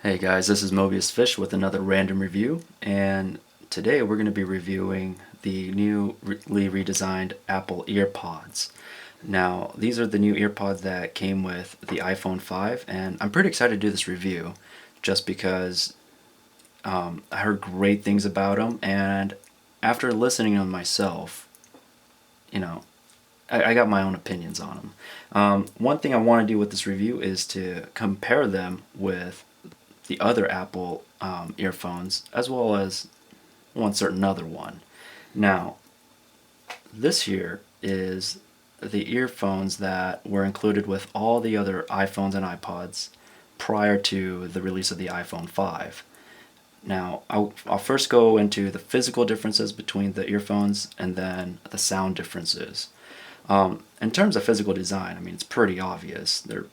Hey guys, this is Mobius Fish with another random review, and today we're going to be reviewing the newly redesigned Apple EarPods. Now, these are the new EarPods that came with the iPhone 5, and I'm pretty excited to do this review just because I heard great things about them, and after listening to them myself, you know, I got my own opinions on them. One thing I want to do with this review is to compare them with the other Apple earphones, as well as one certain other one. Now, this here is the earphones that were included with all the other iPhones and iPods prior to the release of the iPhone 5. Now, I'll first go into the physical differences between the earphones and then the sound differences. In terms of physical design, I mean, it's pretty obvious. They're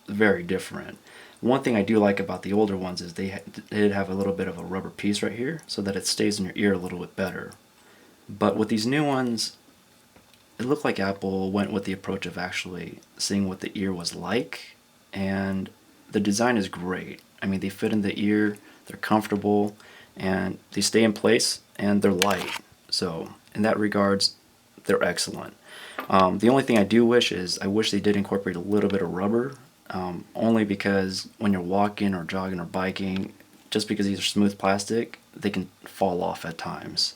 very different. One thing I do like about the older ones is they did have a little bit of a rubber piece right here so that it stays in your ear a little bit better. But with these new ones, it looked like Apple went with the approach of actually seeing what the ear was like, and the design is great. I mean, they fit in the ear, they're comfortable, and they stay in place, and they're light. So in that regards, they're excellent. The only thing I do wish is I wish they did incorporate a little bit of rubber, only because when you're walking or jogging or biking, just because these are smooth plastic, they can fall off at times.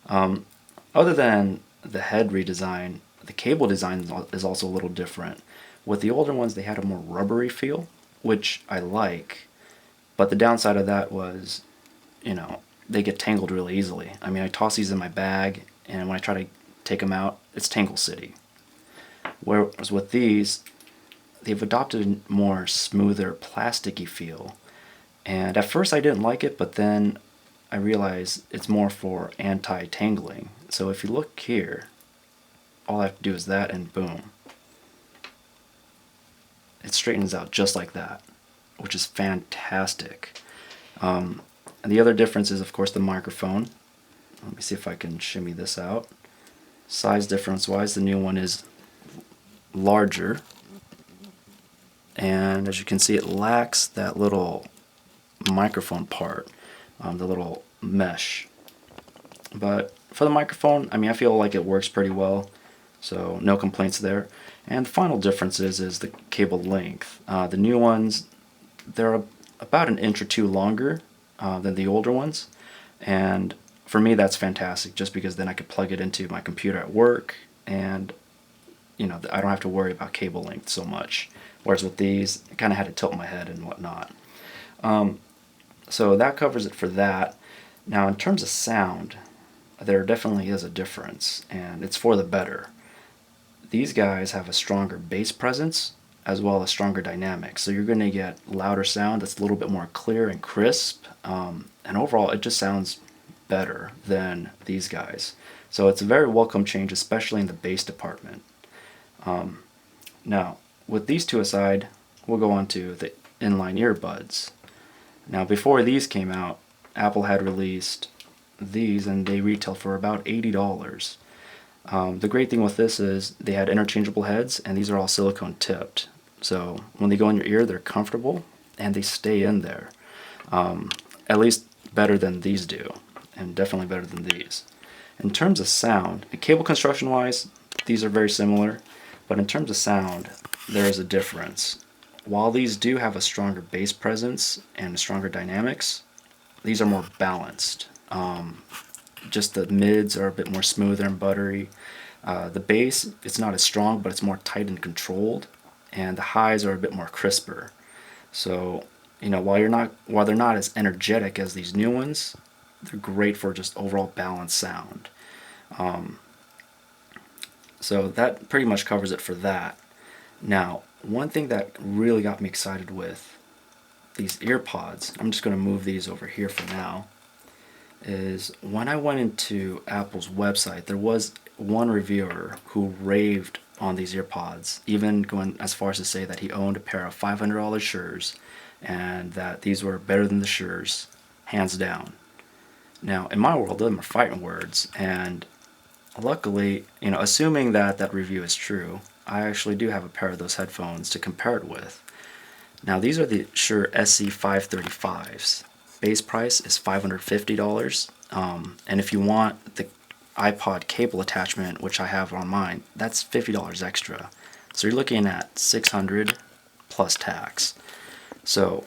Other than the head redesign, the cable design is also a little different. With the older ones, they had a more rubbery feel, which I like, but the downside of that was, they get tangled really easily. I mean, I toss these in my bag, and when I try to take them out, it's Tangle City. Whereas with these, they've adopted a more smoother, plasticky feel. And at first I didn't like it, but then I realized it's more for anti-tangling. So if you look here, all I have to do is that and boom. It straightens out just like that, which is fantastic. And the other difference is, of course, the microphone. Let me see if I can shimmy this out. Size difference wise, the new one is larger, and as you can see, it lacks that little microphone part, the little mesh. But for the microphone, I mean, I feel like it works pretty well, so no complaints there. And the final difference is the cable length. The new ones, they're about an inch or two longer than the older ones, and for me that's fantastic, just because then I could plug it into my computer at work, and I don't have to worry about cable length so much. Whereas with these, I kind of had to tilt my head and whatnot. So that covers it for that. Now, in terms of sound, there definitely is a difference, and it's for the better. These guys have a stronger bass presence as well as stronger dynamics. So you're going to get louder sound that's a little bit more clear and crisp, and overall it just sounds better than these guys. So it's a very welcome change, especially in the bass department. Now, with these two aside, we'll go on to the inline earbuds. Now, before these came out, Apple had released these, and they retail for about $80. The great thing with this is they had interchangeable heads, and these are all silicone tipped. So when they go in your ear, they're comfortable, and they stay in there. At least better than these do, and definitely better than these. In terms of sound, cable construction wise, these are very similar, but in terms of sound, there is a difference. While these do have a stronger bass presence and stronger dynamics, these are more balanced. Just the mids are a bit more smoother and buttery. The bass, it's not as strong, but it's more tight and controlled, and the highs are a bit more crisper. So, while they're not as energetic as these new ones, they're great for just overall balanced sound. So that pretty much covers it for that. Now, one thing that really got me excited with these EarPods, I'm just going to move these over here for now, is when I went into Apple's website, there was one reviewer who raved on these EarPods, even going as far as to say that he owned a pair of $500 Shures and that these were better than the Shures, hands down. Now, in my world, them are fighting words, and luckily, assuming that that review is true, I actually do have a pair of those headphones to compare it with. Now these are the Shure SE535s. Base price is $550. And if you want the iPod cable attachment, which I have on mine, that's $50 extra. So you're looking at $600 plus tax. So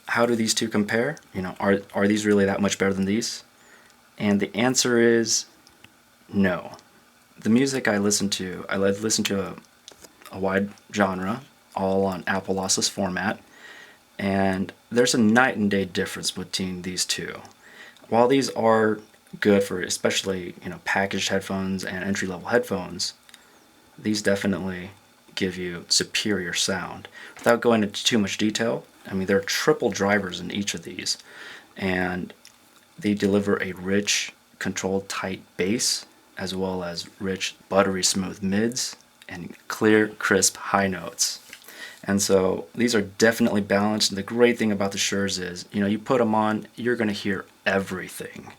how do these two compare? Are these really that much better than these? And the answer is no. The music I listen to, I listen to a wide genre, all on Apple lossless format, and there's a night and day difference between these two. While these are good for especially packaged headphones and entry level headphones, these definitely give you superior sound. Without going into too much detail, I mean there are triple drivers in each of these, and they deliver a rich, controlled, tight bass, as well as rich, buttery smooth mids and clear, crisp high notes. And so these are definitely balanced. And the great thing about the Shures is, you put them on, you're going to hear everything.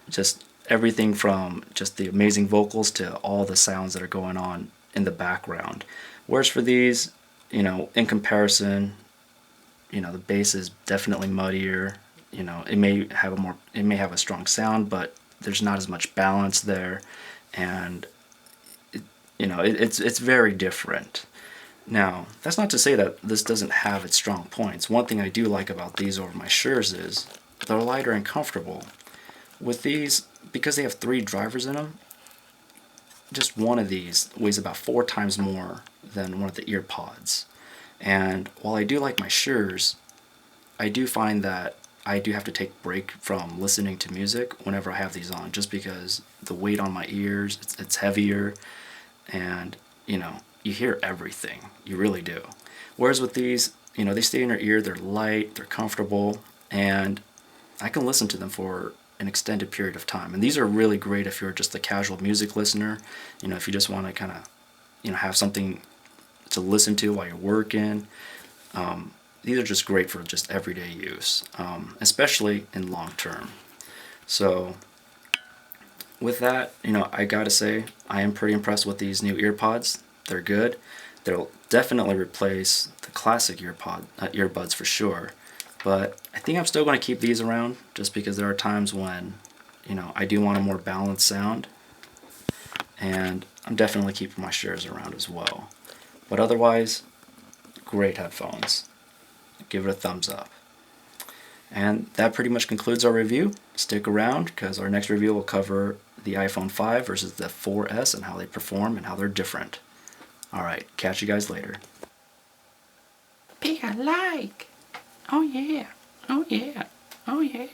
Just everything from just the amazing vocals to all the sounds that are going on in the background. Whereas for these, in comparison, the bass is definitely muddier. It may have a strong sound, but there's not as much balance there, and it's very different. Now, that's not to say that this doesn't have its strong points. One thing I do like about these over my Shures is they're lighter and comfortable. With these, because they have 3 drivers in them, just one of these weighs about 4 times more than one of the EarPods. And while I do like my Shures, I do find that I do have to take a break from listening to music whenever I have these on, just because the weight on my ears, it's heavier, and you hear everything. You really do. Whereas with these, they stay in your ear, they're light, they're comfortable, and I can listen to them for an extended period of time. And these are really great if you're just a casual music listener, if you just want to kind of, have something to listen to while you're working. These are just great for just everyday use, especially in long term. So with that, I gotta say, I am pretty impressed with these new EarPods. They're good. They'll definitely replace the classic earbuds for sure. But I think I'm still going to keep these around, just because there are times when, I do want a more balanced sound. And I'm definitely keeping my Shures around as well. But otherwise, great headphones. Give it a thumbs up. And that pretty much concludes our review. Stick around, because our next review will cover the iPhone 5 versus the 4S and how they perform and how they're different. Alright, catch you guys later. Big like. Oh yeah. Oh yeah. Oh yeah.